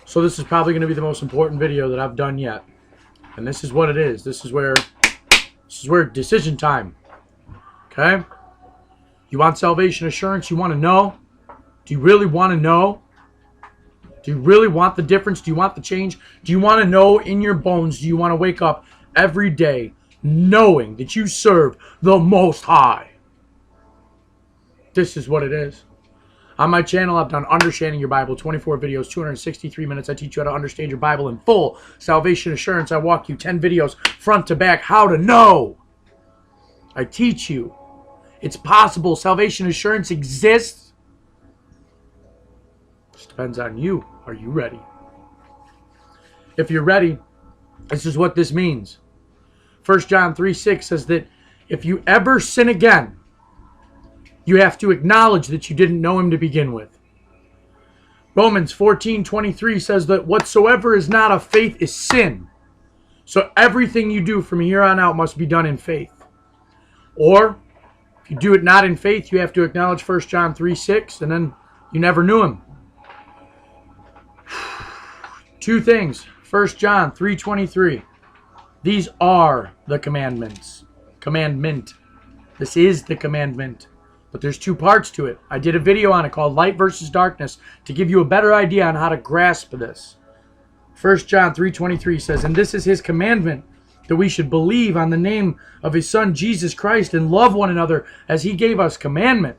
So this is probably going to be the most important video that I've done yet. And this is what it is. This is where decision time. Okay? You want salvation assurance? You want to know? Do you really want to know? Do you really want the difference? Do you want the change? Do you want to know in your bones? Do you want to wake up every day knowing that you serve the Most High? This is what it is. On my channel, I've done Understanding Your Bible, 24 videos, 263 minutes. I teach you how to understand your Bible in full. Salvation assurance, I walk you 10 videos, front to back, how to know. I teach you. It's possible. Salvation assurance exists. It depends on you. Are you ready? If you're ready, this is what this means. 1 John 3:6 says that if you ever sin again, you have to acknowledge that you didn't know him to begin with. Romans 14:23 says that whatsoever is not of faith is sin. So everything you do from here on out must be done in faith. Or, if you do it not in faith, you have to acknowledge 1 John 3:6, and then you never knew him. Two things. 1 John 3:23. These are the commandments. Commandment. This is the commandment. But there's two parts to it. I did a video on it called Light versus Darkness to give you a better idea on how to grasp this. 1 John 3:23 says, and this is his commandment, that we should believe on the name of his Son Jesus Christ and love one another as he gave us commandment.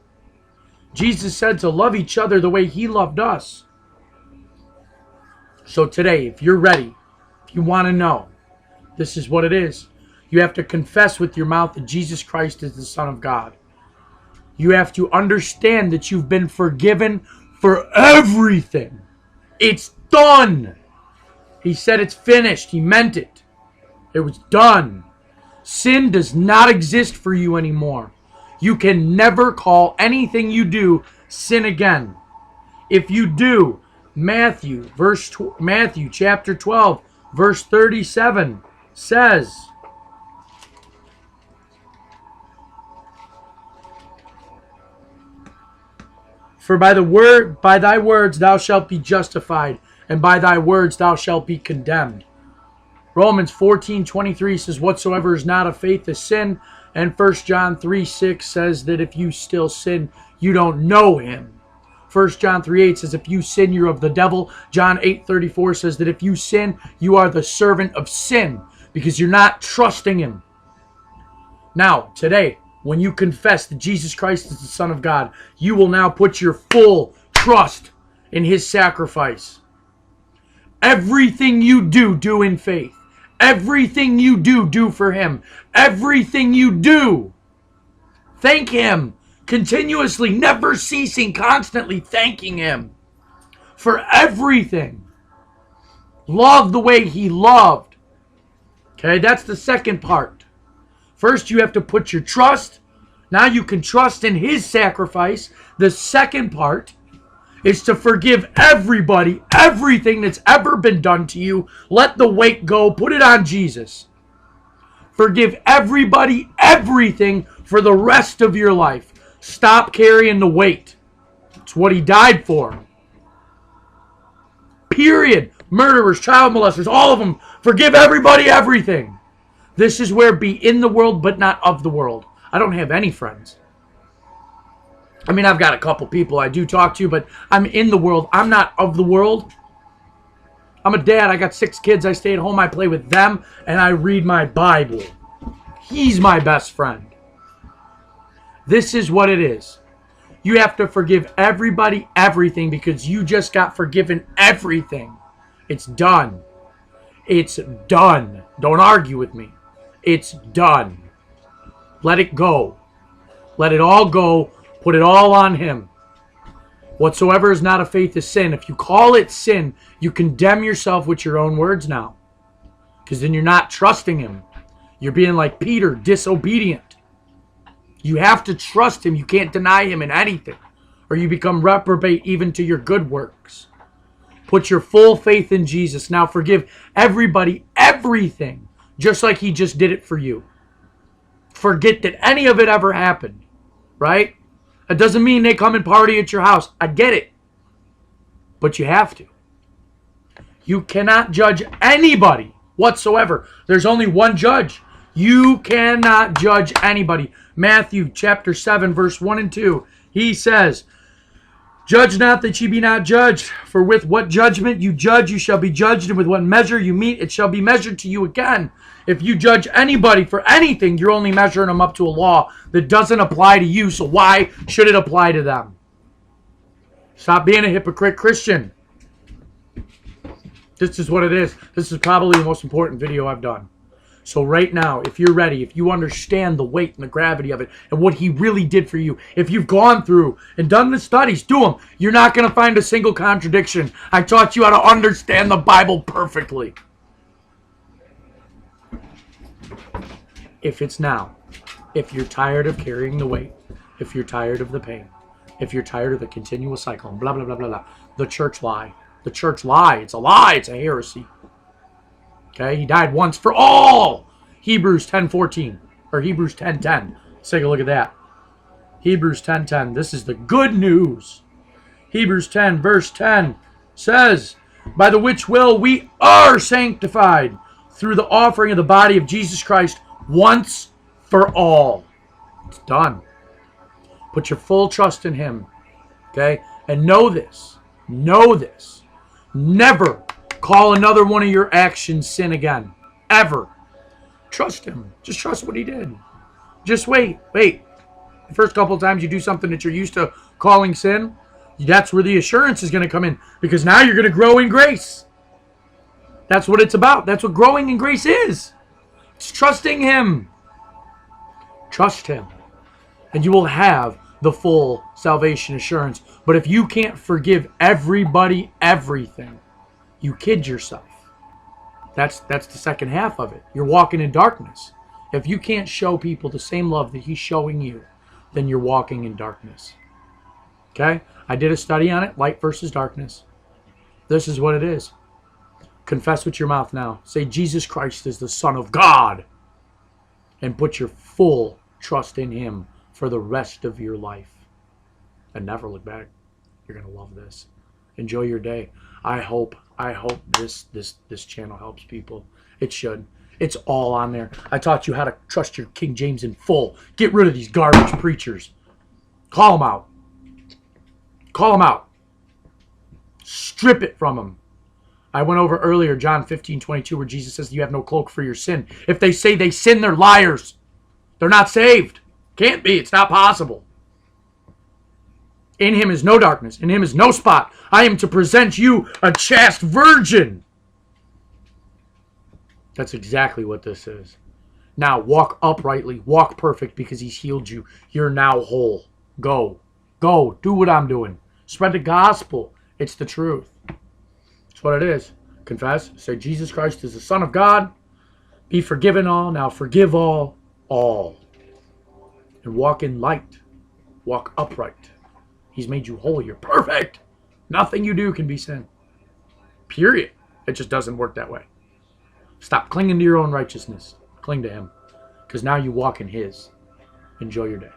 Jesus said to love each other the way he loved us. So today, if you're ready, if you want to know, this is what it is. You have to confess with your mouth that Jesus Christ is the Son of God. You have to understand that you've been forgiven for everything. It's done. He said it's finished. He meant it. It was done. Sin does not exist for you anymore. You can never call anything you do sin again. If you do, Matthew chapter 12, verse 37 says, for by thy words thou shalt be justified, and by thy words thou shalt be condemned. Romans 14:23 says, whatsoever is not of faith is sin. And 1 John 3:6 says that if you still sin, you don't know him. 1 John 3:8 says, if you sin, you're of the devil. John 8:34 says that if you sin, you are the servant of sin, because you're not trusting him. Now, today, when you confess that Jesus Christ is the Son of God, you will now put your full trust in his sacrifice. Everything you do, do in faith. Everything you do, do for him. Everything you do, thank him. Continuously, never ceasing, constantly thanking him for everything. Love the way he loved. Okay, that's the second part. First, you have to put your trust. Now you can trust in his sacrifice. The second part is to forgive everybody, everything that's ever been done to you. Let the weight go. Put it on Jesus. Forgive everybody, everything for the rest of your life. Stop carrying the weight. It's what he died for. Period. Murderers, child molesters, all of them. Forgive everybody, everything. This is where be in the world, but not of the world. I don't have any friends. I mean, I've got a couple people I do talk to, but I'm in the world. I'm not of the world. I'm a dad. I got 6 kids. I stay at home. I play with them, and I read my Bible. He's my best friend. This is what it is. You have to forgive everybody, everything, because you just got forgiven everything. It's done. It's done. Don't argue with me. It's done. Let it go. Let it all go. Put it all on him. Whatsoever is not of faith is sin. If you call it sin, you condemn yourself with your own words now. Because then you're not trusting him. You're being like Peter, disobedient. You have to trust him. You can't deny him in anything. Or you become reprobate even to your good works. Put your full faith in Jesus. Now forgive everybody, everything. Just like he just did it for you. Forget that any of it ever happened. Right? It doesn't mean they come and party at your house. I get it. But you have to. You cannot judge anybody whatsoever. There's only one judge. You cannot judge anybody. Matthew chapter 7, verse 1 and 2. He says, judge not that ye be not judged. For with what judgment you judge, you shall be judged. And with what measure you meet, it shall be measured to you again. If you judge anybody for anything, you're only measuring them up to a law that doesn't apply to you. So why should it apply to them? Stop being a hypocrite Christian. This is what it is. This is probably the most important video I've done. So right now, if you're ready, if you understand the weight and the gravity of it and what he really did for you, if you've gone through and done the studies, do them. You're not going to find a single contradiction. I taught you how to understand the Bible perfectly. If it's now, if you're tired of carrying the weight, if you're tired of the pain, if you're tired of the continual cycle, blah, blah, blah, blah, blah, the church lie. The church lie. It's a lie. It's a heresy. Okay, he died once for all. Hebrews 10:14 or Hebrews 10:10. Let's take a look at that. Hebrews 10:10. This is the good news. Hebrews 10 verse 10 says, by the which will we are sanctified through the offering of the body of Jesus Christ once for all. It's done. Put your full trust in him. Okay, and know this. Know this. Never call another one of your actions sin again. Ever. Trust him. Just trust what he did. Just wait. Wait. The first couple of times you do something that you're used to calling sin, that's where the assurance is going to come in. Because now you're going to grow in grace. That's what it's about. That's what growing in grace is. It's trusting him. Trust him. And you will have the full salvation assurance. But if you can't forgive everybody everything, you kid yourself. That's the second half of it. You're walking in darkness. If you can't show people the same love that he's showing you, then you're walking in darkness. Okay? I did a study on it, light versus darkness. This is what it is. Confess with your mouth now. Say Jesus Christ is the Son of God. And put your full trust in him for the rest of your life. And never look back. You're going to love this. Enjoy your day. I hope this channel helps people. It should. It's all on there. I taught you how to trust your King James in full. Get rid of these garbage preachers. Call them out. Call them out. Strip it from them. I went over earlier, John 15:22, where Jesus says you have no cloak for your sin. If they say they sin, they're liars. They're not saved. Can't be. It's not possible. In him is no darkness. In him is no spot. I am to present you a chaste virgin. That's exactly what this is. Now walk uprightly. Walk perfect because he's healed you. You're now whole. Go. Go. Do what I'm doing. Spread the gospel. It's the truth. That's what it is. Confess. Say Jesus Christ is the Son of God. Be forgiven all. Now forgive all. All. And walk in light. Walk upright. He's made you holy. You're perfect. Nothing you do can be sin. Period. It just doesn't work that way. Stop clinging to your own righteousness. Cling to him. Because now you walk in his. Enjoy your day.